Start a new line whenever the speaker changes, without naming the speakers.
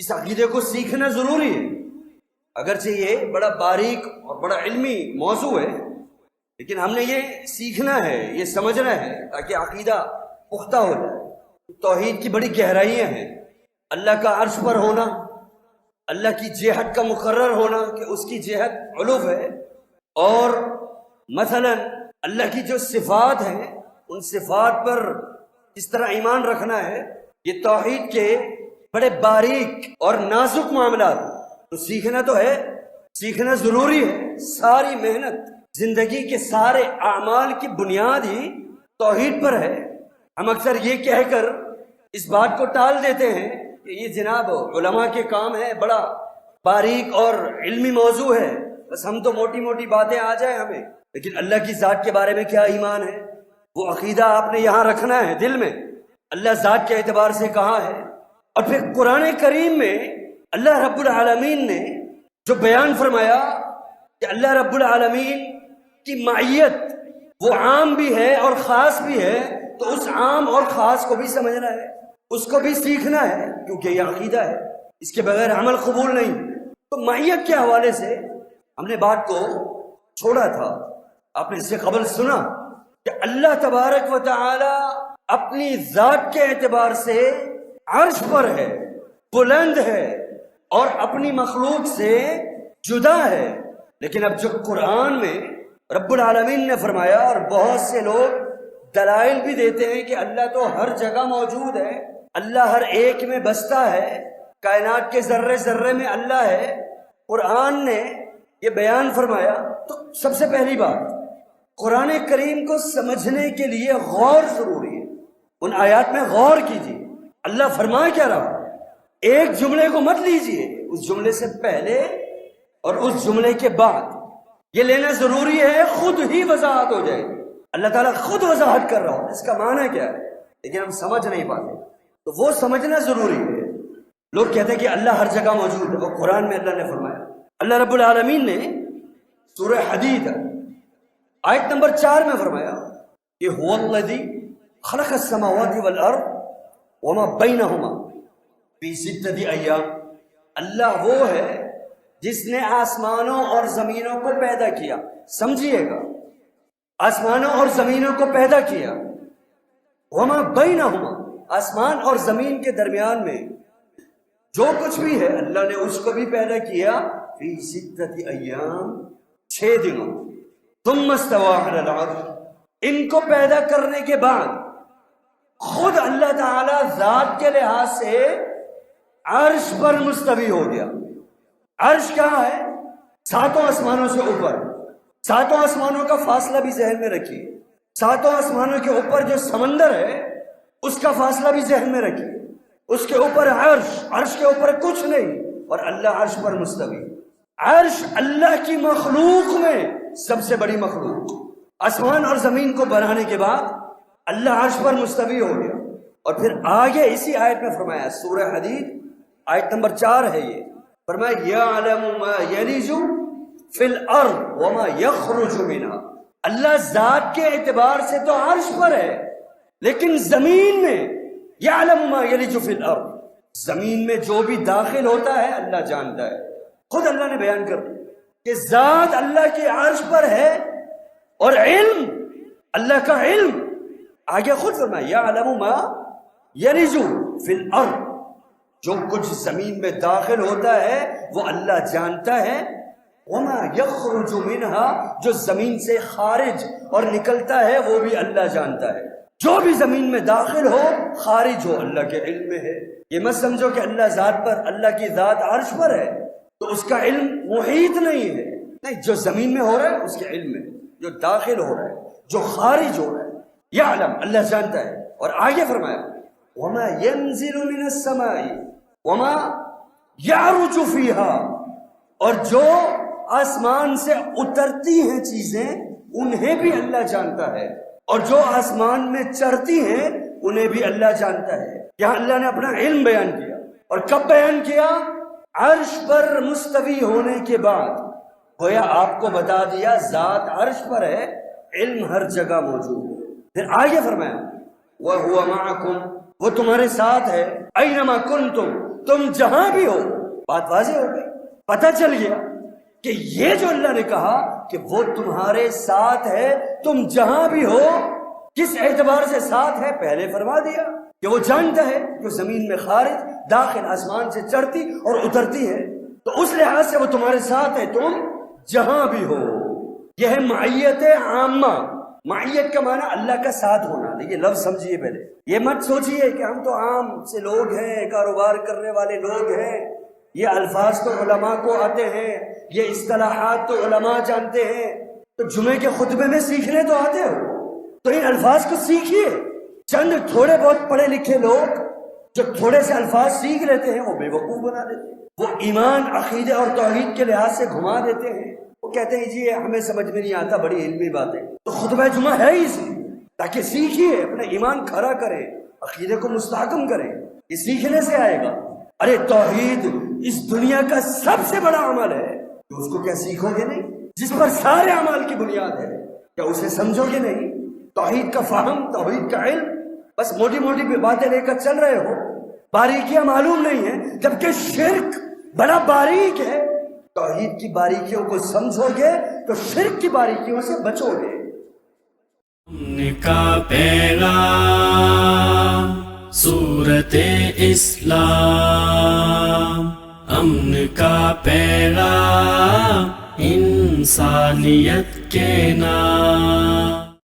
اس عقیدے کو سیکھنا ضروری ہے، اگرچہ یہ بڑا باریک اور بڑا علمی موضوع ہے، لیکن ہم نے یہ سیکھنا ہے، یہ سمجھنا ہے تاکہ عقیدہ پختہ ہو جائے۔ توحید کی بڑی گہرائیاں ہیں، اللہ کا عرش پر ہونا، اللہ کی جہت کا مقرر ہونا کہ اس کی جہت علو ہے، اور مثلا اللہ کی جو صفات ہیں ان صفات پر کس طرح ایمان رکھنا ہے، یہ توحید کے بڑے باریک اور نازک معاملات تو سیکھنا تو ہے، سیکھنا ضروری ہے۔ ساری محنت، زندگی کے سارے اعمال کی بنیاد ہی توحید پر ہے۔ ہم اکثر یہ کہہ کر اس بات کو ٹال دیتے ہیں کہ یہ جناب علماء کے کام ہے، بڑا باریک اور علمی موضوع ہے، بس ہم تو موٹی موٹی باتیں آ جائیں ہمیں، لیکن اللہ کی ذات کے بارے میں کیا ایمان ہے، وہ عقیدہ آپ نے یہاں رکھنا ہے دل میں۔ اللہ ذات کے اعتبار سے کہاں ہے، اور پھر قرآن کریم میں اللہ رب العالمین نے جو بیان فرمایا کہ اللہ رب العالمین کی معیت وہ عام بھی ہے اور خاص بھی ہے، تو اس عام اور خاص کو بھی سمجھنا ہے، اس کو بھی سیکھنا ہے، کیونکہ یہ عقیدہ ہے، اس کے بغیر عمل قبول نہیں۔ تو معیت کے حوالے سے ہم نے بات کو چھوڑا تھا، آپ نے اس سے قبل سنا کہ اللہ تبارک و تعالی اپنی ذات کے اعتبار سے عرش پر ہے، بلند ہے اور اپنی مخلوق سے جدا ہے۔ لیکن اب جو قرآن میں رب العالمین نے فرمایا، اور بہت سے لوگ دلائل بھی دیتے ہیں کہ اللہ تو ہر جگہ موجود ہے، اللہ ہر ایک میں بستا ہے، کائنات کے ذرے ذرے میں اللہ ہے، قرآن نے یہ بیان فرمایا، تو سب سے پہلی بات قرآن کریم کو سمجھنے کے لیے غور ضروری ہے۔ ان آیات میں غور کیجیے، اللہ فرما کیا رہا، ایک جملے کو مت لیجیے، اس جملے سے پہلے اور اس جملے کے بعد یہ لینا ضروری ہے، خود ہی وضاحت ہو جائے گی۔ اللہ تعالیٰ خود وضاحت کر رہا ہو اس کا معنی کیا ہے، لیکن ہم سمجھ نہیں پاتے، تو وہ سمجھنا ضروری ہے۔ لوگ کہتے ہیں کہ اللہ ہر جگہ موجود ہے، وہ قرآن میں اللہ نے فرمایا۔ اللہ رب العالمین نے سورہ حدید آیت نمبر 4 میں فرمایا کہ هو الذی خلق السماوات والارض وما بینہما فی ستۃ ایام، اللہ وہ ہے جس نے آسمانوں اور زمینوں کو پیدا کیا، سمجھیے گا، آسمانوں اور زمینوں کو پیدا کیا، وما بینہما، آسمان اور زمین کے درمیان میں جو کچھ بھی ہے اللہ نے اس کو بھی پیدا کیا، فی ستۃ ایام، 6 دنوں، ثم استوى علی العرش، ان کو پیدا کرنے کے بعد خود اللہ تعالی ذات کے لحاظ سے عرش پر مستوی ہو گیا۔ عرش کہاں ہے؟ 7 آسمانوں سے اوپر، 7 آسمانوں کا فاصلہ بھی ذہن میں رکھیے، 7 آسمانوں کے اوپر جو سمندر ہے اس کا فاصلہ بھی ذہن میں رکھیے، اس کے اوپر عرش، عرش کے اوپر کچھ نہیں، اور اللہ عرش پر مستوی۔ عرش اللہ کی مخلوق میں سب سے بڑی مخلوق، آسمان اور زمین کو بنانے کے بعد اللہ عرش پر مستوی ہو گیا۔ اور پھر آگے اسی آیت میں فرمایا، سورہ حدید آیت نمبر 4 ہے یہ، فرمایا یعلم ما یلج فی الارض وما یخرج منها، اللہ ذات کے اعتبار سے تو عرش پر ہے، لیکن زمین میں یعلم ما یلج فی الارض، زمین میں جو بھی داخل ہوتا ہے اللہ جانتا ہے۔ خود اللہ نے بیان کر دیا کہ ذات اللہ کے عرش پر ہے، اور علم، اللہ کا علم آگے خود فرمایا یعلم ما یلج فی الارض، جو کچھ زمین میں داخل ہوتا ہے وہ اللہ جانتا ہے، وما یخرج منها، جو زمین سے خارج اور نکلتا ہے وہ بھی اللہ جانتا ہے۔ جو بھی زمین میں داخل ہو خارج ہو اللہ کے علم میں ہے۔ یہ مت سمجھو کہ اللہ ذات پر، اللہ کی ذات عرش پر ہے تو اس کا علم محیط نہیں ہے، نہیں، جو زمین میں ہو رہا ہے اس کے علم میں، جو داخل ہو رہا ہے، جو خارج ہو رہا ہے، یعلم، اللہ جانتا ہے۔ اور آگے فرمایا وما ينزل من السماء وما يعرج فيها، اور جو آسمان سے اترتی ہیں چیزیں انہیں بھی اللہ جانتا ہے، اور جو آسمان میں چڑھتی ہیں انہیں بھی اللہ جانتا ہے۔ یہاں اللہ نے اپنا علم بیان کیا، اور کب بیان کیا؟ عرش پر مستوی ہونے کے بعد گویا آپ کو بتا دیا ذات عرش پر ہے، علم ہر جگہ موجود ہے۔ پھر آگے فرمایا وَهُوَ مَعَكُمْ، وہ تمہارے ساتھ ہے، اَيْنَمَا كُنْتُمْ، تم جہاں بھی ہو. بات واضح ہو گئی, پتہ چل گیا کہ یہ جو اللہ نے کہا کہ وہ تمہارے ساتھ ہے تم جہاں بھی ہو, کس اعتبار سے ساتھ ہے پہلے فرما دیا کہ وہ جانتا ہے جو زمین میں خارج داخل آسمان سے چڑھتی اور اترتی ہے, تو اس لحاظ سے وہ تمہارے ساتھ ہے تم جہاں بھی ہو. یہ ہے معیت عامہ. معیت کا معنی اللہ کا ساتھ ہونا. دیکھیے لفظ سمجھیے پہلے, یہ مت سوچئے کہ ہم تو عام سے لوگ ہیں, کاروبار کرنے والے لوگ ہیں, یہ الفاظ تو علماء کو آتے ہیں, یہ اصطلاحات تو علماء جانتے ہیں, تو جمعے کے خطبے میں سیکھنے تو آتے ہو, تو ان الفاظ کو سیکھیے. چند تھوڑے بہت پڑھے لکھے لوگ جو تھوڑے سے الفاظ سیکھ لیتے ہیں وہ بے وقوف بنا دیتے ہیں, وہ ایمان عقیدے اور توحید کے لحاظ سے گھما دیتے ہیں. وہ کہتے ہیں جی ہمیں سمجھ میں نہیں آتا, بڑی علمی بات ہے. تو خطبہ جمعہ ہے ہی اسی تاکہ سیکھیے, اپنا ایمان کھڑا کریں, عقیدے کو مستحکم کریں. یہ سیکھنے سے آئے گا. ارے توحید اس دنیا کا سب سے بڑا عمل ہے, تو اس کو کیا سیکھو گے نہیں؟ جس پر سارے اعمال کی بنیاد ہے, کیا اسے سمجھو گے نہیں؟ توحید کا فہم, توحید کا علم, بس موٹی موٹی باتیں لے کر چل رہے ہو, باریکیاں معلوم نہیں ہیں, جبکہ شرک بڑا باریک ہے. توحید کی باریکیوں کو سمجھو گے تو شرک کی باریکیوں سے بچو گے.
امن کا پیغام صورت اسلام, امن کا پیغام انسانیت کے نام.